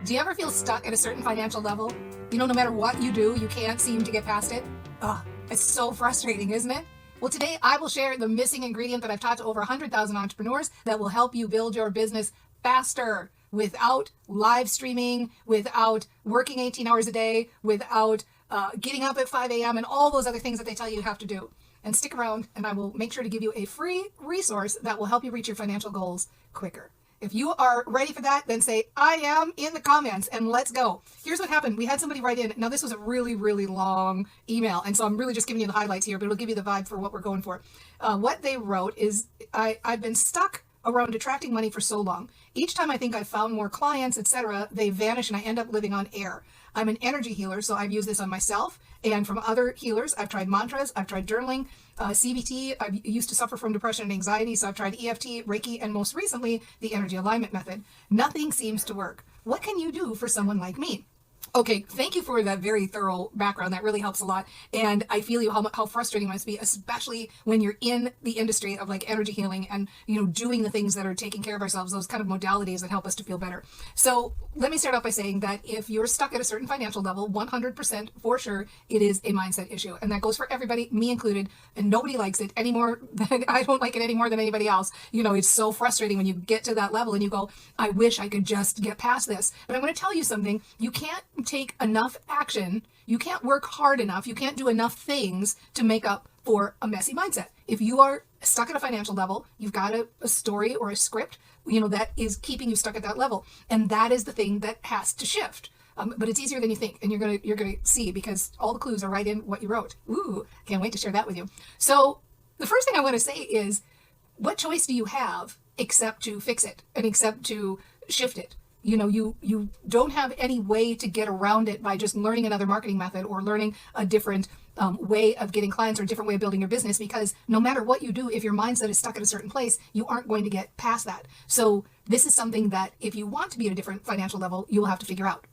Do you ever feel stuck at a certain financial level? No matter what you do, you can't seem to get past it? Ugh, it's so frustrating, isn't it? Well, today I will share the missing ingredient that I've taught to over 100,000 entrepreneurs that will help you build your business faster without live streaming, without working 18 hours a day, without getting up at 5 a.m. and all those other things that they tell you have to do. And stick around, and I will make sure to give you a free resource that will help you reach your financial goals quicker. If you are ready for that, then say, I am in the comments and let's go. Here's what happened. We had somebody write in. Now, this was a really, really long email. And so I'm really just giving you the highlights here, but it'll give you the vibe for what we're going for. What they wrote is, I've been stuck around attracting money for so long. Each time I think I've found more clients, etc., they vanish and I end up living on air. I'm an energy healer, so I've used this on myself and from other healers. I've tried mantras, I've tried journaling, CBT. I used to suffer from depression and anxiety, so I've tried EFT, Reiki, and most recently, the energy alignment method. Nothing seems to work. What can you do for someone like me? Okay, thank you for that very thorough background. That really helps a lot. And I feel you how frustrating it must be, especially when you're in the industry of like energy healing and, doing the things that are taking care of ourselves, those kind of modalities that help us to feel better. So let me start off by saying that if you're stuck at a certain financial level, 100% for sure, it is a mindset issue. And that goes for everybody, me included, and nobody likes it any more than I don't like it any more than anybody else. It's so frustrating when you get to that level and you go, I wish I could just get past this. But I'm going to tell you something. You can't take enough action, you can't work hard enough, you can't do enough things to make up for a messy mindset. If you are stuck at a financial level, you've got a story or a script, that is keeping you stuck at that level. And that is the thing that has to shift. But it's easier than you think, and you're gonna see because all the clues are right in what you wrote. Ooh, can't wait to share that with you. So the first thing I want to say is, what choice do you have except to fix it and except to shift it? You don't have any way to get around it by just learning another marketing method or learning a different way of getting clients or a different way of building your business, because no matter what you do, if your mindset is stuck at a certain place, you aren't going to get past that. So this is something that if you want to be at a different financial level, you will have to figure out.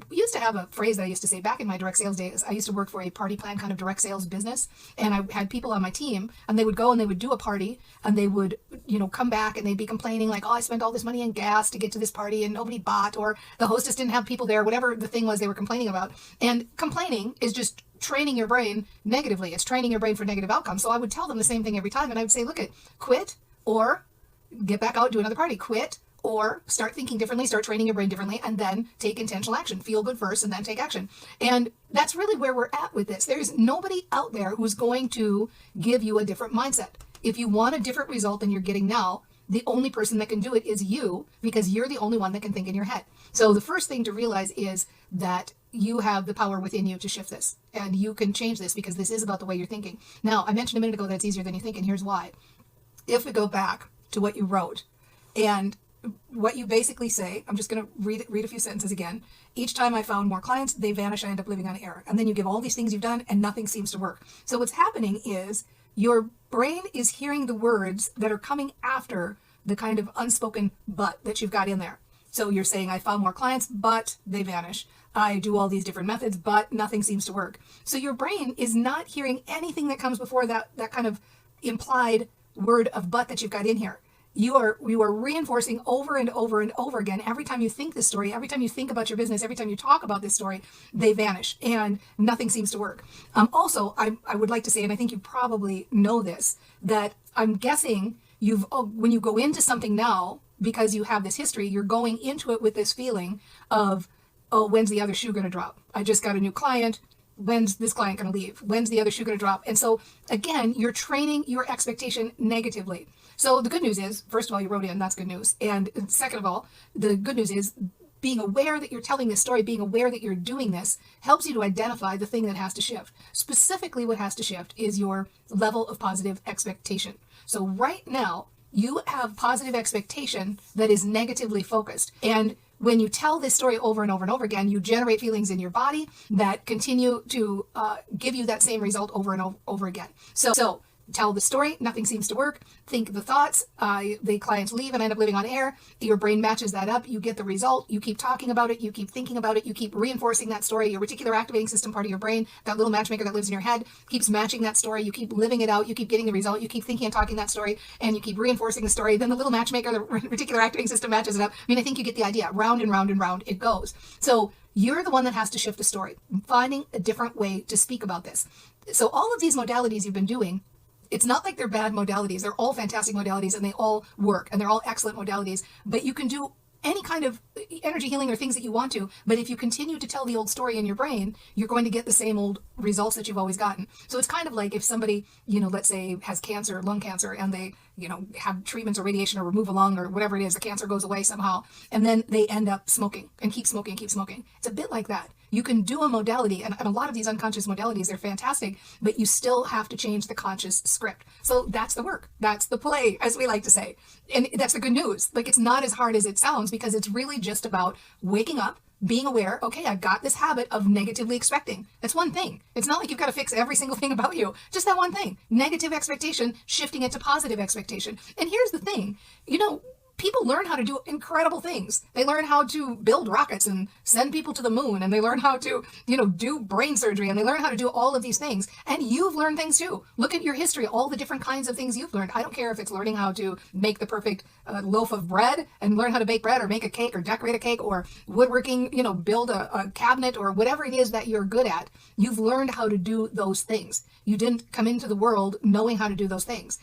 We used to have a phrase that I used to say back in my direct sales days. I used to work for a party plan kind of direct sales business, and I had people on my team, and they would go and they would do a party, and they would, come back and they'd be complaining like, oh, I spent all this money in gas to get to this party and nobody bought, or the hostess didn't have people there, whatever the thing was they were complaining about. And complaining is just training your brain negatively. It's training your brain for negative outcomes. So I would tell them the same thing every time, and I would say, look, quit or get back out, do another party, quit or start thinking differently, start training your brain differently, and then take intentional action. Feel good first and then take action. And that's really where we're at with this. There's nobody out there who's going to give you a different mindset. If you want a different result than you're getting now, the only person that can do it is you, because you're the only one that can think in your head. So the first thing to realize is that you have the power within you to shift this, and you can change this because this is about the way you're thinking. Now, I mentioned a minute ago that it's easier than you think, and here's why. If we go back to what you wrote, and what you basically say, I'm just going to read a few sentences again. Each time I found more clients, they vanish. I end up living on air. And then you give all these things you've done and nothing seems to work. So what's happening is your brain is hearing the words that are coming after the kind of unspoken but that you've got in there. So you're saying, I found more clients, but they vanish. I do all these different methods, but nothing seems to work. So your brain is not hearing anything that comes before that kind of implied word of but that you've got in here. You are reinforcing over and over and over again. Every time you think this story, every time you think about your business, every time you talk about this story, they vanish and nothing seems to work. Also, I would like to say, and I think you probably know this, that I'm guessing when you go into something now, because you have this history, you're going into it with this feeling of, oh, when's the other shoe going to drop? I just got a new client. When's this client going to leave? When's the other shoe going to drop? And so again, you're training your expectation negatively. So the good news is, first of all, you wrote in, that's good news. And second of all, the good news is being aware that you're telling this story, being aware that you're doing this helps you to identify the thing that has to shift. Specifically, what has to shift is your level of positive expectation. So right now, you have positive expectation that is negatively focused. And when you tell this story over and over and over again, you generate feelings in your body that continue to give you that same result over and over again. So tell the story, nothing seems to work. Think the thoughts, the clients leave and end up living on air. Your brain matches that up. You get the result. You keep talking about it. You keep thinking about it. You keep reinforcing that story. Your reticular activating system part of your brain, that little matchmaker that lives in your head, keeps matching that story. You keep living it out. You keep getting the result. You keep thinking and talking that story, and you keep reinforcing the story. Then the little matchmaker, the reticular activating system, matches it up. I mean, I think you get the idea. Round and round and round it goes. So you're the one that has to shift the story, finding a different way to speak about this. So all of these modalities you've been doing, it's not like they're bad modalities. They're all fantastic modalities and they all work and they're all excellent modalities, but you can do any kind of energy healing or things that you want to. But if you continue to tell the old story in your brain, you're going to get the same old results that you've always gotten. So it's kind of like if somebody, let's say has cancer, lung cancer, and they, have treatments or radiation or remove a lung or whatever it is, the cancer goes away somehow, and then they end up smoking and keep smoking and keep smoking. It's a bit like that. You can do a modality, and a lot of these unconscious modalities, they're fantastic, but you still have to change the conscious script. So that's the work. That's the play, as we like to say. And that's the good news. Like, it's not as hard as it sounds, because it's really just about waking up, being aware, okay, I've got this habit of negatively expecting. That's one thing. It's not like you've got to fix every single thing about you. Just that one thing. Negative expectation, shifting it to positive expectation. And here's the thing, people learn how to do incredible things. They learn how to build rockets and send people to the moon, and they learn how to, do brain surgery, and they learn how to do all of these things. And you've learned things too. Look at your history, all the different kinds of things you've learned. I don't care if it's learning how to make the perfect loaf of bread and learn how to bake bread or make a cake or decorate a cake, or woodworking, build a cabinet, or whatever it is that you're good at. You've learned how to do those things. You didn't come into the world knowing how to do those things.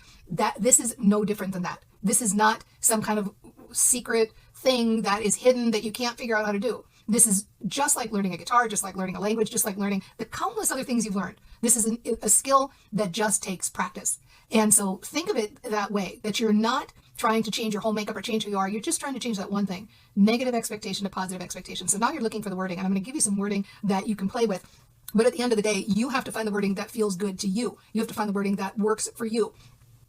This is no different than that. This is not some kind of secret thing that is hidden that you can't figure out how to do. This is just like learning a guitar, just like learning a language, just like learning the countless other things you've learned. This is a skill that just takes practice. And so think of it that way, that you're not trying to change your whole makeup or change who you are. You're just trying to change that one thing, negative expectation to positive expectation. So now you're looking for the wording, and I'm going to give you some wording that you can play with. But at the end of the day, you have to find the wording that feels good to you. You have to find the wording that works for you.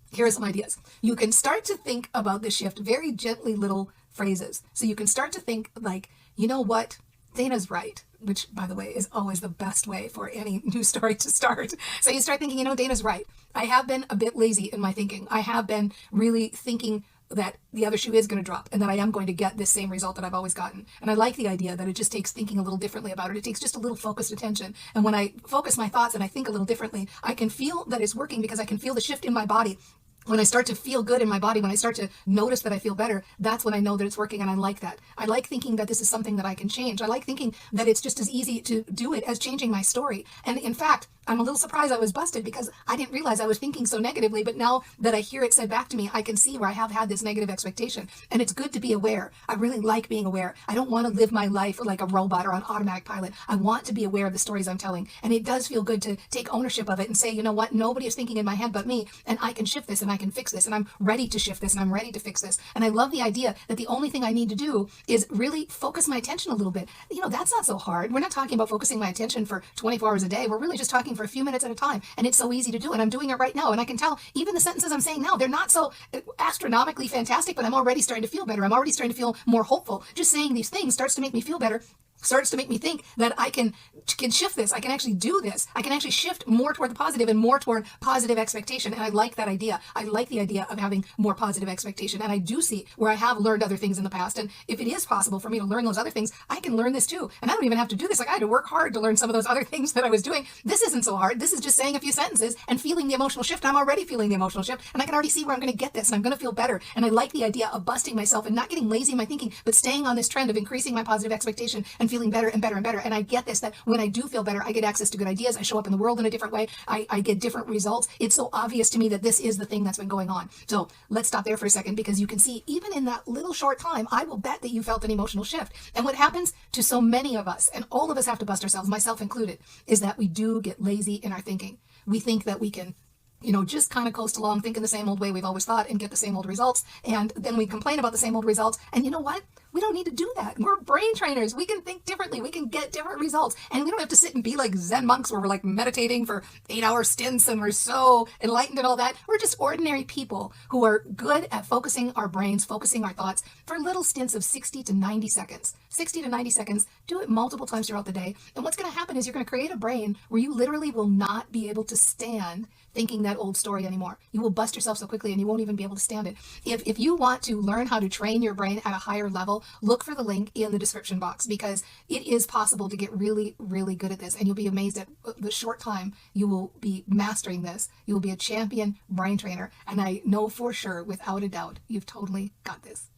Here are some ideas. You can start to think about this shift, very gently little phrases. So you can start to think like, you know what, Dana's right, which, by the way, is always the best way for any new story to start. So you start thinking, Dana's right. I have been a bit lazy in my thinking. I have been really thinking that the other shoe is going to drop and that I am going to get this same result that I've always gotten. And I like the idea that it just takes thinking a little differently about it. It takes just a little focused attention. And when I focus my thoughts and I think a little differently, I can feel that it's working, because I can feel the shift in my body. When I start to feel good in my body, when I start to notice that I feel better, that's when I know that it's working, and I like that. I like thinking that this is something that I can change. I like thinking that it's just as easy to do it as changing my story. And in fact, I'm a little surprised I was busted, because I didn't realize I was thinking so negatively, but now that I hear it said back to me, I can see where I have had this negative expectation. And it's good to be aware. I really like being aware. I don't want to live my life like a robot or on automatic pilot. I want to be aware of the stories I'm telling. And it does feel good to take ownership of it and say, you know what, nobody is thinking in my head but me, and I can shift this and I can fix this, and I'm ready to shift this and I'm ready to fix this. And I love the idea that the only thing I need to do is really focus my attention a little bit. That's not so hard. We're not talking about focusing my attention for 24 hours a day. We're really just talking for a few minutes at a time. And it's so easy to do. And I'm doing it right now. And I can tell even the sentences I'm saying now, they're not so astronomically fantastic, but I'm already starting to feel better. I'm already starting to feel more hopeful. Just saying these things starts to make me feel better. Starts to make me think that I can shift this. I can actually do this. I can actually shift more toward the positive and more toward positive expectation. And I like that idea. I like the idea of having more positive expectation. And I do see where I have learned other things in the past. And if it is possible for me to learn those other things, I can learn this too. And I don't even have to do this. Like, I had to work hard to learn some of those other things that I was doing. This isn't so hard. This is just saying a few sentences and feeling the emotional shift. I'm already feeling the emotional shift, and I can already see where I'm going to get this, and I'm going to feel better. And I like the idea of busting myself and not getting lazy in my thinking, but staying on this trend of increasing my positive expectation and feeling better and better and better. And I get this, that when I do feel better, I get access to good ideas. I show up in the world in a different way. I get different results. It's so obvious to me that this is the thing that's been going on. So let's stop there for a second, because you can see even in that little short time, I will bet that you felt an emotional shift. And what happens to so many of us, and all of us have to bust ourselves, myself included, is that we do get lazy in our thinking. We think that we can just kind of coast along, think in the same old way we've always thought and get the same old results. And then we complain about the same old results. And you know what? We don't need to do that. We're brain trainers. We can think differently. We can get different results. And we don't have to sit and be like Zen monks where we're like meditating for 8-hour stints and we're so enlightened and all that. We're just ordinary people who are good at focusing our brains, focusing our thoughts for little stints of 60 to 90 seconds. 60 to 90 seconds. Do it multiple times throughout the day. And what's going to happen is you're going to create a brain where you literally will not be able to stand thinking that old story anymore. You will bust yourself so quickly and you won't even be able to stand it. If you want to learn how to train your brain at a higher level, look for the link in the description box, because it is possible to get really, really good at this, and you'll be amazed at the short time you will be mastering this. You will be a champion brain trainer, and I know for sure, without a doubt, you've totally got this.